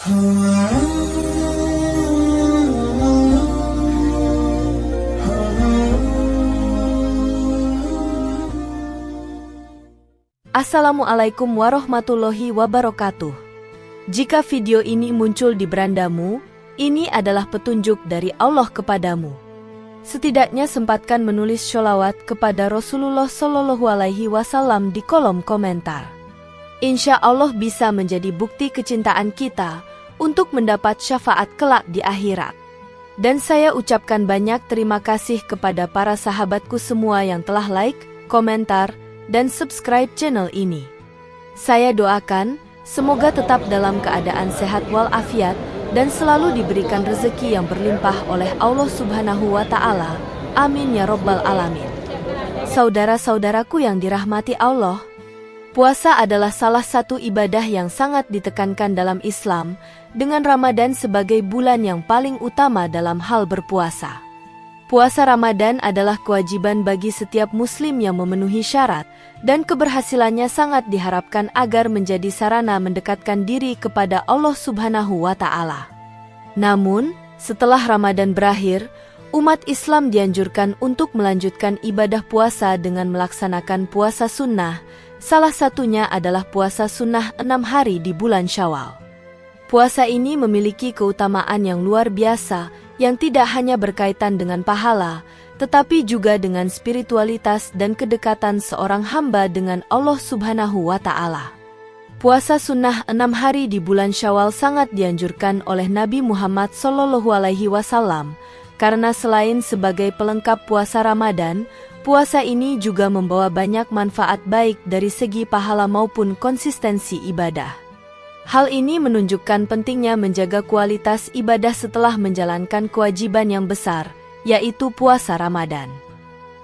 Assalamualaikum warahmatullahi wabarakatuh. Jika video ini muncul di berandamu, ini adalah petunjuk dari Allah kepadamu. Setidaknya sempatkan menulis sholawat kepada Rasulullah Shallallahu Alaihi Wasallam di kolom komentar. Insya Allah bisa menjadi bukti kecintaan kita untuk mendapat syafaat kelak di akhirat. Dan saya ucapkan banyak terima kasih kepada para sahabatku semua yang telah like, komentar, dan subscribe channel ini. Saya doakan, semoga tetap dalam keadaan sehat walafiat dan selalu diberikan rezeki yang berlimpah oleh Allah Subhanahu wa Ta'ala. Amin ya Rabbal Alamin. Saudara-saudaraku yang dirahmati Allah, puasa adalah salah satu ibadah yang sangat ditekankan dalam Islam, dengan Ramadan sebagai bulan yang paling utama dalam hal berpuasa. Puasa Ramadan adalah kewajiban bagi setiap muslim yang memenuhi syarat, dan keberhasilannya sangat diharapkan agar menjadi sarana mendekatkan diri kepada Allah Subhanahu wa Ta'ala. Namun, setelah Ramadan berakhir, umat Islam dianjurkan untuk melanjutkan ibadah puasa dengan melaksanakan puasa sunnah. Salah satunya adalah puasa sunnah 6 hari di bulan Syawal. Puasa ini memiliki keutamaan yang luar biasa, yang tidak hanya berkaitan dengan pahala, tetapi juga dengan spiritualitas dan kedekatan seorang hamba dengan Allah Subhanahu wa Ta'ala. Puasa sunnah 6 hari di bulan Syawal sangat dianjurkan oleh Nabi Muhammad Shallallahu Alaihi Wasallam, karena selain sebagai pelengkap puasa Ramadan, puasa ini juga membawa banyak manfaat baik dari segi pahala maupun konsistensi ibadah. Hal ini menunjukkan pentingnya menjaga kualitas ibadah setelah menjalankan kewajiban yang besar, yaitu puasa Ramadan.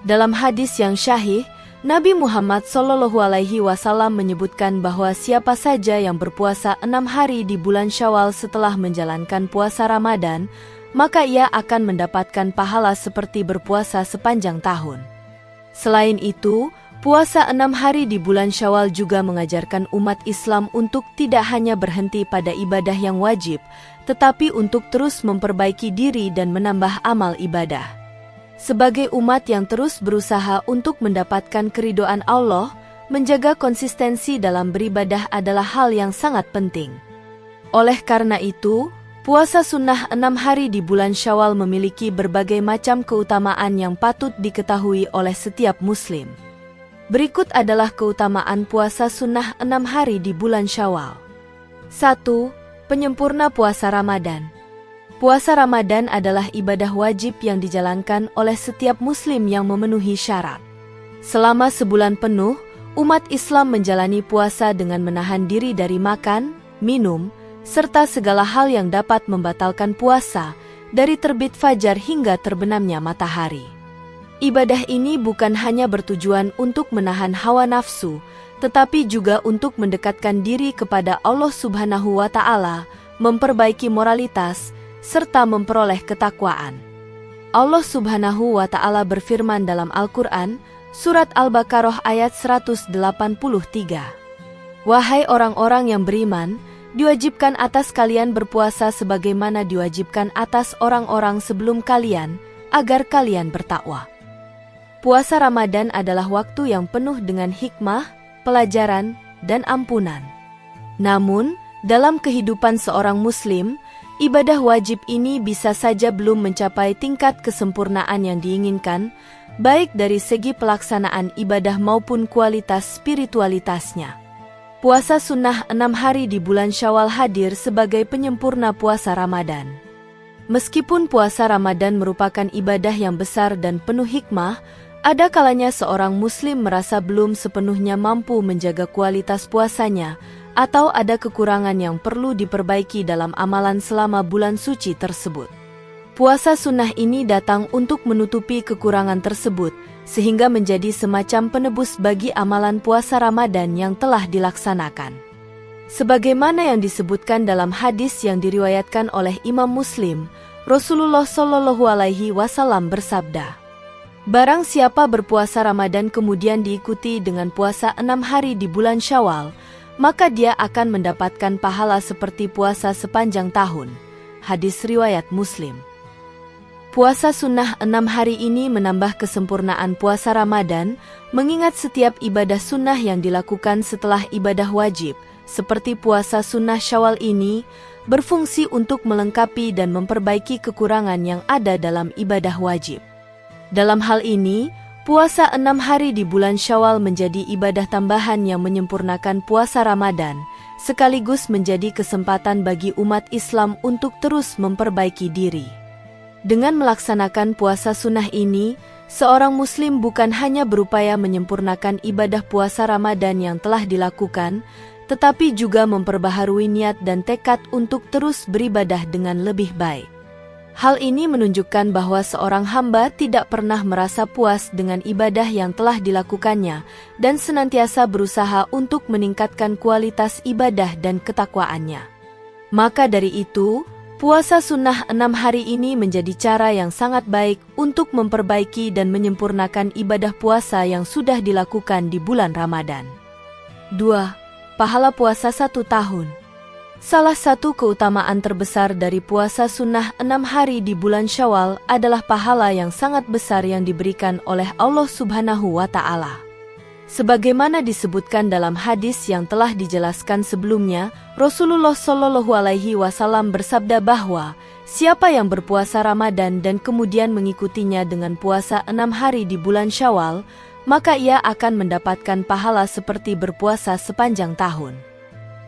Dalam hadis yang syahih, Nabi Muhammad Shallallahu Alaihi Wasallam menyebutkan bahwa siapa saja yang berpuasa 6 hari di bulan Syawal setelah menjalankan puasa Ramadan, maka ia akan mendapatkan pahala seperti berpuasa sepanjang tahun. Selain itu, puasa 6 hari di bulan Syawal juga mengajarkan umat Islam untuk tidak hanya berhenti pada ibadah yang wajib, tetapi untuk terus memperbaiki diri dan menambah amal ibadah. Sebagai umat yang terus berusaha untuk mendapatkan keridhaan Allah, menjaga konsistensi dalam beribadah adalah hal yang sangat penting. Oleh karena itu, puasa sunnah 6 hari di bulan Syawal memiliki berbagai macam keutamaan yang patut diketahui oleh setiap muslim. Berikut adalah keutamaan puasa sunnah 6 hari di bulan Syawal. 1. Penyempurna puasa Ramadan. Puasa Ramadan adalah ibadah wajib yang dijalankan oleh setiap muslim yang memenuhi syarat. Selama sebulan penuh, umat Islam menjalani puasa dengan menahan diri dari makan, minum, serta segala hal yang dapat membatalkan puasa, dari terbit fajar hingga terbenamnya matahari. Ibadah ini bukan hanya bertujuan untuk menahan hawa nafsu, tetapi juga untuk mendekatkan diri kepada Allah Subhanahu wa Ta'ala, memperbaiki moralitas, serta memperoleh ketakwaan. Allah Subhanahu wa Ta'ala berfirman dalam Al-Quran, Surat Al-Baqarah ayat 183. Wahai orang-orang yang beriman, diwajibkan atas kalian berpuasa sebagaimana diwajibkan atas orang-orang sebelum kalian, agar kalian bertakwa. Puasa Ramadan adalah waktu yang penuh dengan hikmah, pelajaran, dan ampunan. Namun, dalam kehidupan seorang muslim, ibadah wajib ini bisa saja belum mencapai tingkat kesempurnaan yang diinginkan, baik dari segi pelaksanaan ibadah maupun kualitas spiritualitasnya. Puasa sunnah 6 hari di bulan Syawal hadir sebagai penyempurna puasa Ramadan. Meskipun puasa Ramadan merupakan ibadah yang besar dan penuh hikmah, ada kalanya seorang muslim merasa belum sepenuhnya mampu menjaga kualitas puasanya, atau ada kekurangan yang perlu diperbaiki dalam amalan selama bulan suci tersebut. Puasa sunnah ini datang untuk menutupi kekurangan tersebut, sehingga menjadi semacam penebus bagi amalan puasa Ramadan yang telah dilaksanakan. Sebagaimana yang disebutkan dalam hadis yang diriwayatkan oleh Imam Muslim, Rasulullah Shallallahu Alaihi Wasallam bersabda, "Barang siapa berpuasa Ramadan kemudian diikuti dengan puasa 6 hari di bulan Syawal, maka dia akan mendapatkan pahala seperti puasa sepanjang tahun. Hadis riwayat Muslim. Puasa sunnah 6 hari ini menambah kesempurnaan puasa Ramadan, mengingat setiap ibadah sunnah yang dilakukan setelah ibadah wajib, seperti puasa sunnah Syawal ini, berfungsi untuk melengkapi dan memperbaiki kekurangan yang ada dalam ibadah wajib. Dalam hal ini, puasa 6 hari di bulan Syawal menjadi ibadah tambahan yang menyempurnakan puasa Ramadan, sekaligus menjadi kesempatan bagi umat Islam untuk terus memperbaiki diri. Dengan melaksanakan puasa sunnah ini, seorang muslim bukan hanya berupaya menyempurnakan ibadah puasa Ramadan yang telah dilakukan, tetapi juga memperbaharui niat dan tekad untuk terus beribadah dengan lebih baik. Hal ini menunjukkan bahwa seorang hamba tidak pernah merasa puas dengan ibadah yang telah dilakukannya dan senantiasa berusaha untuk meningkatkan kualitas ibadah dan ketakwaannya. Maka dari itu, puasa sunnah 6 hari ini menjadi cara yang sangat baik untuk memperbaiki dan menyempurnakan ibadah puasa yang sudah dilakukan di bulan Ramadan. 2. Pahala puasa 1 tahun. Salah satu keutamaan terbesar dari puasa sunnah 6 hari di bulan Syawal adalah pahala yang sangat besar yang diberikan oleh Allah Subhanahu wa Ta'ala. Sebagaimana disebutkan dalam hadis yang telah dijelaskan sebelumnya, Rasulullah Shallallahu Alaihi Wasallam bersabda bahwa siapa yang berpuasa Ramadan dan kemudian mengikutinya dengan puasa 6 hari di bulan Syawal, maka ia akan mendapatkan pahala seperti berpuasa sepanjang tahun.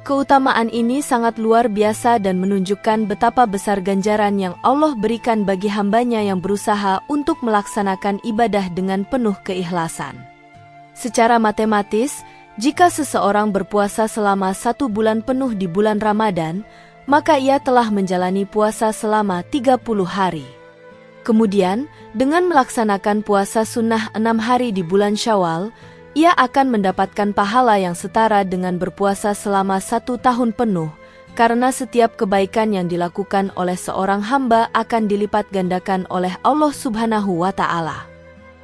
Keutamaan ini sangat luar biasa dan menunjukkan betapa besar ganjaran yang Allah berikan bagi hambanya yang berusaha untuk melaksanakan ibadah dengan penuh keikhlasan. Secara matematis, jika seseorang berpuasa selama 1 bulan penuh di bulan Ramadan, maka ia telah menjalani puasa selama 30 hari. Kemudian, dengan melaksanakan puasa sunnah 6 hari di bulan Syawal, ia akan mendapatkan pahala yang setara dengan berpuasa selama 1 tahun penuh, karena setiap kebaikan yang dilakukan oleh seorang hamba akan dilipat gandakan oleh Allah Subhanahu wa Ta'ala.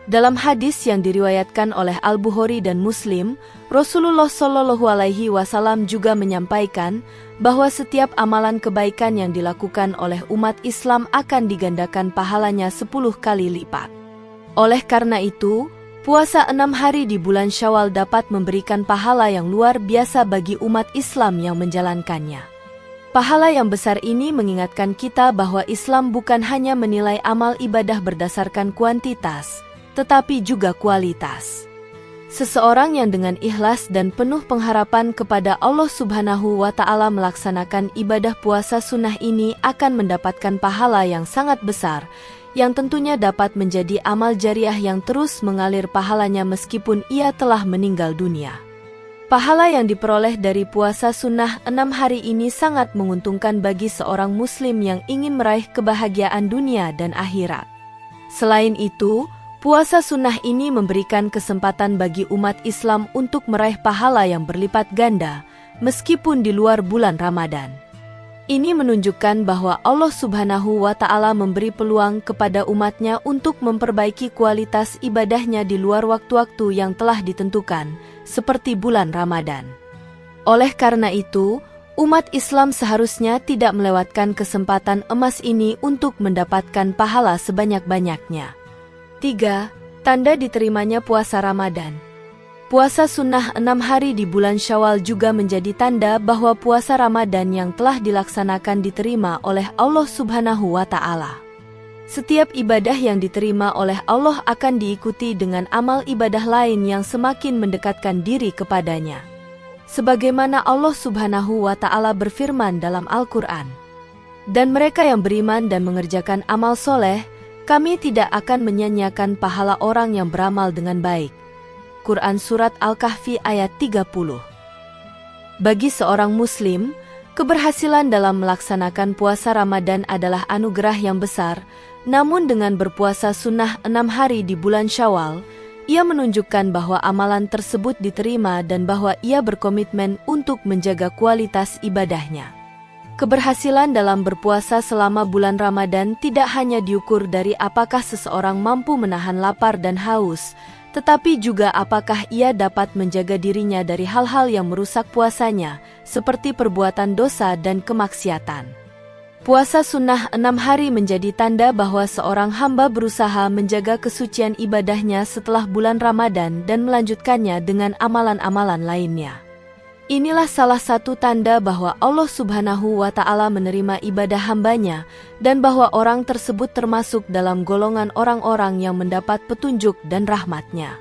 Dalam hadis yang diriwayatkan oleh Al-Bukhari dan Muslim, Rasulullah Shallallahu Alaihi Wasallam juga menyampaikan bahwa setiap amalan kebaikan yang dilakukan oleh umat Islam akan digandakan pahalanya 10 kali lipat. Oleh karena itu, puasa 6 hari di bulan Syawal dapat memberikan pahala yang luar biasa bagi umat Islam yang menjalankannya. Pahala yang besar ini mengingatkan kita bahwa Islam bukan hanya menilai amal ibadah berdasarkan kuantitas, tetapi juga kualitas. Seseorang yang dengan ikhlas dan penuh pengharapan kepada Allah Subhanahu wa Ta'ala melaksanakan ibadah puasa sunnah ini akan mendapatkan pahala yang sangat besar, yang tentunya dapat menjadi amal jariah yang terus mengalir pahalanya meskipun ia telah meninggal dunia. Pahala yang diperoleh dari puasa sunnah 6 hari ini sangat menguntungkan bagi seorang muslim yang ingin meraih kebahagiaan dunia dan akhirat. Selain itu, puasa sunnah ini memberikan kesempatan bagi umat Islam untuk meraih pahala yang berlipat ganda, meskipun di luar bulan Ramadan. Ini menunjukkan bahwa Allah Subhanahu wa Ta'ala memberi peluang kepada umatnya untuk memperbaiki kualitas ibadahnya di luar waktu-waktu yang telah ditentukan, seperti bulan Ramadan. Oleh karena itu, umat Islam seharusnya tidak melewatkan kesempatan emas ini untuk mendapatkan pahala sebanyak-banyaknya. 3. Tanda diterimanya puasa Ramadan. Puasa sunnah 6 hari di bulan Syawal juga menjadi tanda bahwa puasa Ramadan yang telah dilaksanakan diterima oleh Allah Subhanahu wa Ta'ala. Setiap ibadah yang diterima oleh Allah akan diikuti dengan amal ibadah lain yang semakin mendekatkan diri kepadanya. Sebagaimana Allah Subhanahu wa Ta'ala berfirman dalam Al-Quran, "Dan mereka yang beriman dan mengerjakan amal soleh, kami tidak akan menyia-nyiakan pahala orang yang beramal dengan baik." Quran Surat Al-Kahfi ayat 30. Bagi seorang muslim, keberhasilan dalam melaksanakan puasa Ramadan adalah anugerah yang besar, namun dengan berpuasa sunnah 6 hari di bulan Syawal, ia menunjukkan bahwa amalan tersebut diterima dan bahwa ia berkomitmen untuk menjaga kualitas ibadahnya. Keberhasilan dalam berpuasa selama bulan Ramadan tidak hanya diukur dari apakah seseorang mampu menahan lapar dan haus, tetapi juga apakah ia dapat menjaga dirinya dari hal-hal yang merusak puasanya, seperti perbuatan dosa dan kemaksiatan. Puasa sunnah 6 hari menjadi tanda bahwa seorang hamba berusaha menjaga kesucian ibadahnya setelah bulan Ramadan dan melanjutkannya dengan amalan-amalan lainnya. Inilah salah satu tanda bahwa Allah Subhanahu wa Ta'ala menerima ibadah hambanya dan bahwa orang tersebut termasuk dalam golongan orang-orang yang mendapat petunjuk dan rahmat-Nya.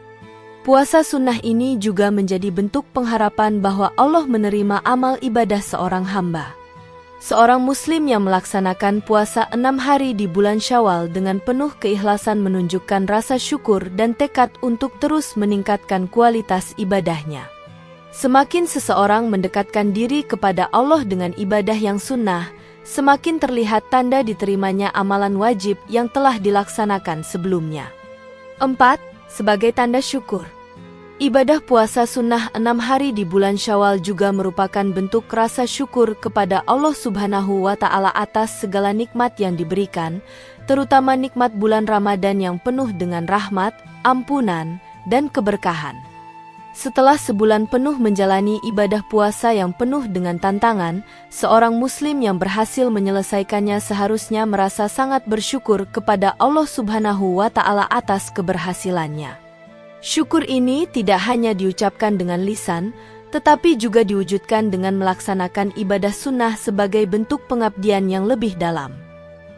Puasa sunnah ini juga menjadi bentuk pengharapan bahwa Allah menerima amal ibadah seorang hamba. Seorang muslim yang melaksanakan puasa 6 hari di bulan Syawal dengan penuh keikhlasan menunjukkan rasa syukur dan tekad untuk terus meningkatkan kualitas ibadahnya. Semakin seseorang mendekatkan diri kepada Allah dengan ibadah yang sunnah, semakin terlihat tanda diterimanya amalan wajib yang telah dilaksanakan sebelumnya. 4. Sebagai tanda syukur. Ibadah puasa sunnah 6 hari di bulan Syawal juga merupakan bentuk rasa syukur kepada Allah Subhanahu wa Ta'ala atas segala nikmat yang diberikan, terutama nikmat bulan Ramadan yang penuh dengan rahmat, ampunan, dan keberkahan. Setelah sebulan penuh menjalani ibadah puasa yang penuh dengan tantangan, seorang muslim yang berhasil menyelesaikannya seharusnya merasa sangat bersyukur kepada Allah Subhanahu wa Ta'ala atas keberhasilannya. Syukur ini tidak hanya diucapkan dengan lisan, tetapi juga diwujudkan dengan melaksanakan ibadah sunnah sebagai bentuk pengabdian yang lebih dalam.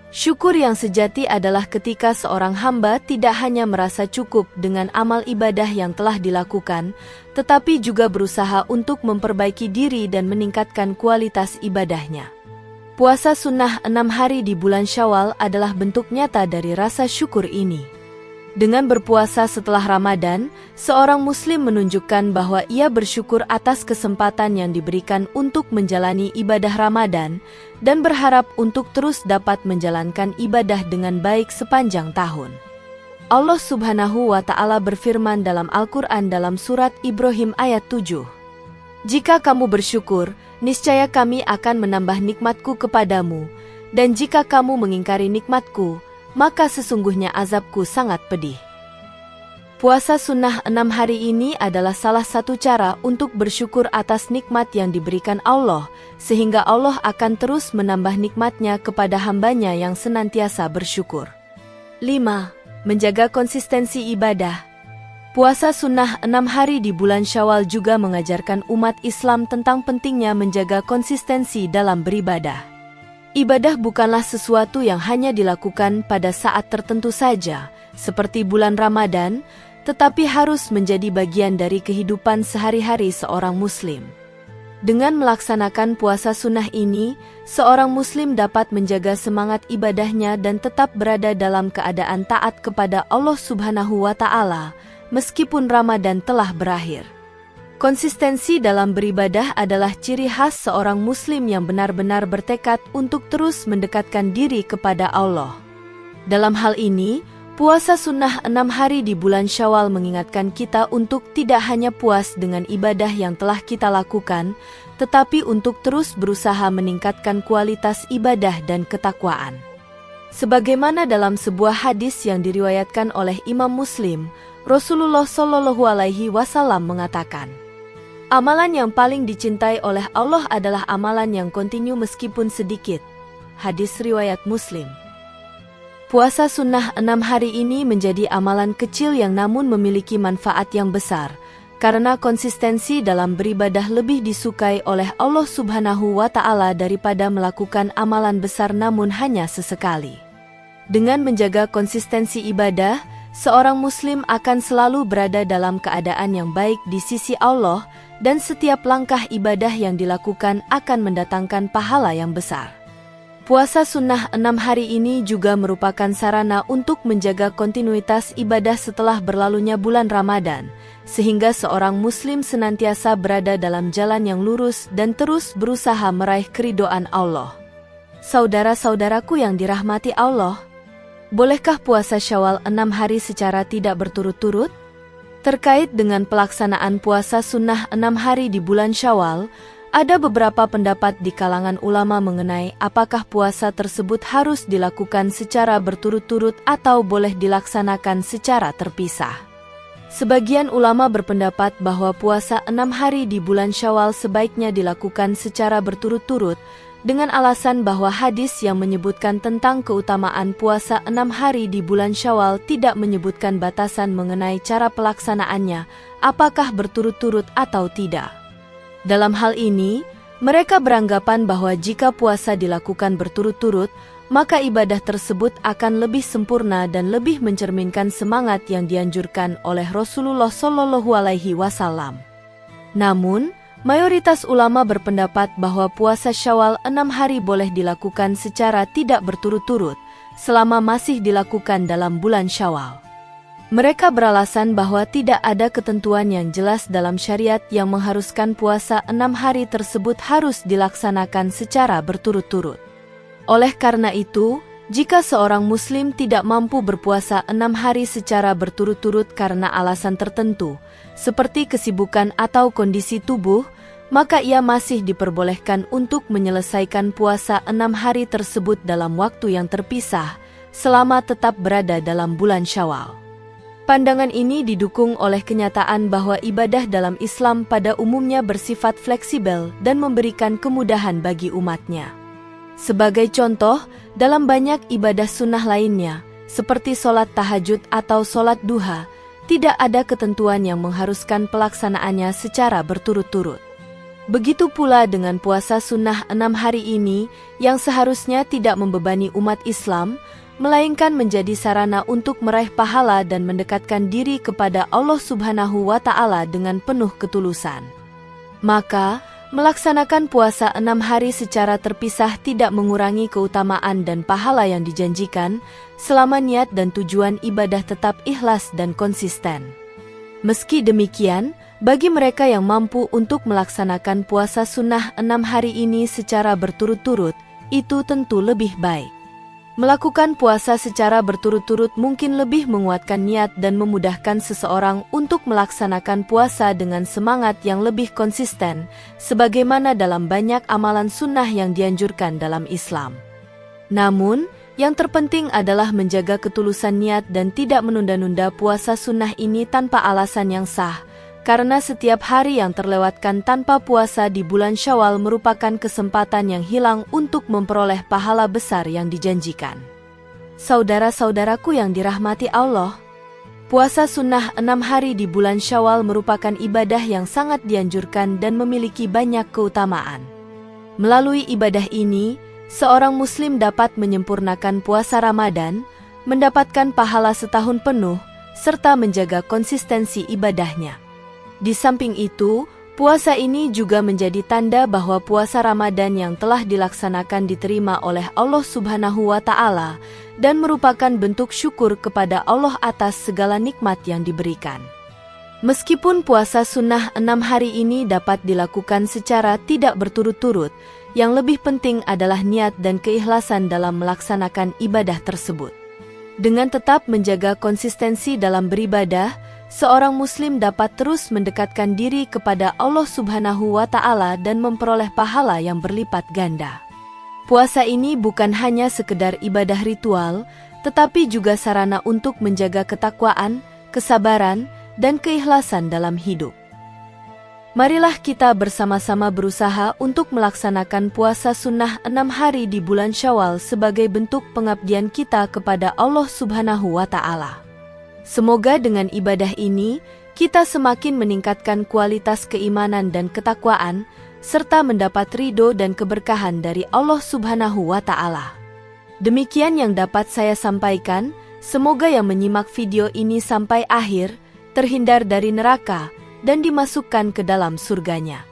Syukur yang sejati adalah ketika seorang hamba tidak hanya merasa cukup dengan amal ibadah yang telah dilakukan, tetapi juga berusaha untuk memperbaiki diri dan meningkatkan kualitas ibadahnya. Puasa sunnah 6 hari di bulan Syawal adalah bentuk nyata dari rasa syukur ini. Dengan berpuasa setelah Ramadan, seorang muslim menunjukkan bahwa ia bersyukur atas kesempatan yang diberikan untuk menjalani ibadah Ramadan dan berharap untuk terus dapat menjalankan ibadah dengan baik sepanjang tahun. Allah Subhanahu wa Ta'ala berfirman dalam Al-Quran dalam surat Ibrahim ayat 7. Jika kamu bersyukur, niscaya kami akan menambah nikmatku kepadamu, dan jika kamu mengingkari nikmatku, maka sesungguhnya azabku sangat pedih. Puasa sunnah 6 hari ini adalah salah satu cara untuk bersyukur atas nikmat yang diberikan Allah, sehingga Allah akan terus menambah nikmat-Nya kepada hambanya yang senantiasa bersyukur. 5. Menjaga konsistensi ibadah. Puasa sunnah 6 hari di bulan Syawal juga mengajarkan umat Islam tentang pentingnya menjaga konsistensi dalam beribadah. Ibadah bukanlah sesuatu yang hanya dilakukan pada saat tertentu saja, seperti bulan Ramadan, tetapi harus menjadi bagian dari kehidupan sehari-hari seorang muslim. Dengan melaksanakan puasa sunnah ini, seorang muslim dapat menjaga semangat ibadahnya dan tetap berada dalam keadaan taat kepada Allah Subhanahu wa Ta'ala, meskipun Ramadan telah berakhir. Konsistensi dalam beribadah adalah ciri khas seorang muslim yang benar-benar bertekad untuk terus mendekatkan diri kepada Allah. Dalam hal ini, puasa sunnah 6 hari di bulan Syawal mengingatkan kita untuk tidak hanya puas dengan ibadah yang telah kita lakukan, tetapi untuk terus berusaha meningkatkan kualitas ibadah dan ketakwaan. Sebagaimana dalam sebuah hadis yang diriwayatkan oleh Imam Muslim, Rasulullah Shallallahu Alaihi Wasallam mengatakan, amalan yang paling dicintai oleh Allah adalah amalan yang kontinu meskipun sedikit. Hadis riwayat Muslim. Puasa sunnah 6 hari ini menjadi amalan kecil yang namun memiliki manfaat yang besar, karena konsistensi dalam beribadah lebih disukai oleh Allah Subhanahu wa Ta'ala daripada melakukan amalan besar namun hanya sesekali. Dengan menjaga konsistensi ibadah, seorang muslim akan selalu berada dalam keadaan yang baik di sisi Allah, dan setiap langkah ibadah yang dilakukan akan mendatangkan pahala yang besar. Puasa sunnah 6 hari ini juga merupakan sarana untuk menjaga kontinuitas ibadah setelah berlalunya bulan Ramadan, sehingga seorang muslim senantiasa berada dalam jalan yang lurus dan terus berusaha meraih keridhaan Allah. Saudara-saudaraku yang dirahmati Allah, bolehkah puasa Syawal 6 hari secara tidak berturut-turut? Terkait dengan pelaksanaan puasa sunnah 6 hari di bulan Syawal, ada beberapa pendapat di kalangan ulama mengenai apakah puasa tersebut harus dilakukan secara berturut-turut atau boleh dilaksanakan secara terpisah. Sebagian ulama berpendapat bahwa puasa 6 hari di bulan Syawal sebaiknya dilakukan secara berturut-turut, dengan alasan bahwa hadis yang menyebutkan tentang keutamaan puasa 6 hari di bulan Syawal tidak menyebutkan batasan mengenai cara pelaksanaannya, apakah berturut-turut atau tidak. Dalam hal ini, mereka beranggapan bahwa jika puasa dilakukan berturut-turut, maka ibadah tersebut akan lebih sempurna dan lebih mencerminkan semangat yang dianjurkan oleh Rasulullah Shallallahu Alaihi Wasallam. Namun, mayoritas ulama berpendapat bahwa puasa Syawal 6 hari boleh dilakukan secara tidak berturut-turut, selama masih dilakukan dalam bulan Syawal. Mereka beralasan bahwa tidak ada ketentuan yang jelas dalam syariat yang mengharuskan puasa 6 hari tersebut harus dilaksanakan secara berturut-turut. Oleh karena itu, jika seorang muslim tidak mampu berpuasa 6 hari secara berturut-turut karena alasan tertentu, seperti kesibukan atau kondisi tubuh, maka ia masih diperbolehkan untuk menyelesaikan puasa 6 hari tersebut dalam waktu yang terpisah, selama tetap berada dalam bulan Syawal. Pandangan ini didukung oleh kenyataan bahwa ibadah dalam Islam pada umumnya bersifat fleksibel dan memberikan kemudahan bagi umatnya. Sebagai contoh, dalam banyak ibadah sunnah lainnya, seperti sholat tahajud atau sholat duha, tidak ada ketentuan yang mengharuskan pelaksanaannya secara berturut-turut. Begitu pula dengan puasa sunnah 6 hari ini, yang seharusnya tidak membebani umat Islam, melainkan menjadi sarana untuk meraih pahala dan mendekatkan diri kepada Allah Subhanahu wa Ta'ala dengan penuh ketulusan. Maka, melaksanakan puasa 6 hari secara terpisah tidak mengurangi keutamaan dan pahala yang dijanjikan, selama niat dan tujuan ibadah tetap ikhlas dan konsisten. Meski demikian, bagi mereka yang mampu untuk melaksanakan puasa sunnah 6 hari ini secara berturut-turut, itu tentu lebih baik. Melakukan puasa secara berturut-turut mungkin lebih menguatkan niat dan memudahkan seseorang untuk melaksanakan puasa dengan semangat yang lebih konsisten, sebagaimana dalam banyak amalan sunnah yang dianjurkan dalam Islam. Namun, yang terpenting adalah menjaga ketulusan niat dan tidak menunda-nunda puasa sunnah ini tanpa alasan yang sah, karena setiap hari yang terlewatkan tanpa puasa di bulan Syawal merupakan kesempatan yang hilang untuk memperoleh pahala besar yang dijanjikan. Saudara-saudaraku yang dirahmati Allah, puasa sunnah 6 hari di bulan Syawal merupakan ibadah yang sangat dianjurkan dan memiliki banyak keutamaan. Melalui ibadah ini, seorang muslim dapat menyempurnakan puasa Ramadan, mendapatkan pahala setahun penuh, serta menjaga konsistensi ibadahnya. Di samping itu, puasa ini juga menjadi tanda bahwa puasa Ramadan yang telah dilaksanakan diterima oleh Allah Subhanahu wa Ta'ala dan merupakan bentuk syukur kepada Allah atas segala nikmat yang diberikan. Meskipun puasa sunnah 6 hari ini dapat dilakukan secara tidak berturut-turut, yang lebih penting adalah niat dan keikhlasan dalam melaksanakan ibadah tersebut. Dengan tetap menjaga konsistensi dalam beribadah, seorang muslim dapat terus mendekatkan diri kepada Allah Subhanahu wa Ta'ala dan memperoleh pahala yang berlipat ganda. Puasa ini bukan hanya sekedar ibadah ritual, tetapi juga sarana untuk menjaga ketakwaan, kesabaran, dan keikhlasan dalam hidup. Marilah kita bersama-sama berusaha untuk melaksanakan puasa sunnah 6 hari di bulan Syawal sebagai bentuk pengabdian kita kepada Allah Subhanahu wa Ta'ala. Semoga dengan ibadah ini, kita semakin meningkatkan kualitas keimanan dan ketakwaan, serta mendapat ridho dan keberkahan dari Allah Subhanahu wa Ta'ala. Demikian yang dapat saya sampaikan, semoga yang menyimak video ini sampai akhir, terhindar dari neraka, dan dimasukkan ke dalam surganya.